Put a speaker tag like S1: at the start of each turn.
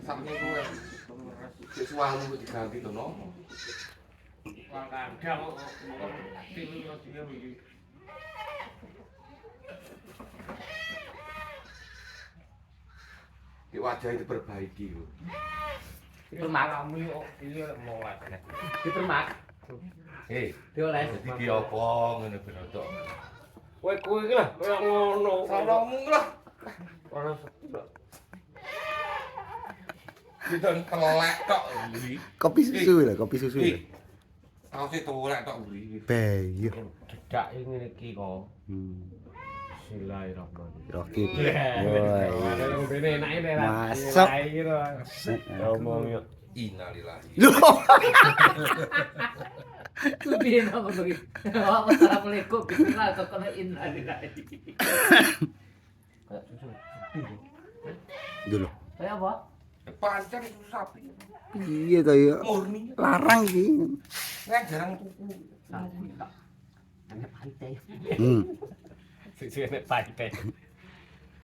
S1: Sampai gue sesuatu gue diganti tuh no. Kadang mau aktif dia begitu. Di wajah itu perbaiki lo.
S2: Permak kamu ini mau apa? Di permak. Dioles.
S1: Jadi dia apa ngene ben tok.
S2: Kowe iki lah kaya ngono.
S1: Salahmu lah.
S2: Ora sepi.
S1: Kita telek tok iki.
S3: Kopi susu lah, kopi susu.
S1: Aku sih telek tok iki.
S3: Bayu.
S2: Cedak ngene iki kok. Bismillahirrahmanirrahim.
S3: Rocky.
S2: Woi. Bene enake lah.
S3: Masuk.
S2: Gitu. Ngomong yo.
S1: Innalillahi.
S4: Sabihin ako begitu. Assalamualaikum. Bismillah. Kau innalillahi.
S3: Dulu.
S4: Kayak apa?
S1: Pancen itu sapi.
S3: Iya kaya
S1: Murni.
S3: larang iki.
S1: Kan jarang tuku.
S4: Sapi tak. Hanya pantai.
S3: Hmm.
S2: Sik-sik nek pahit.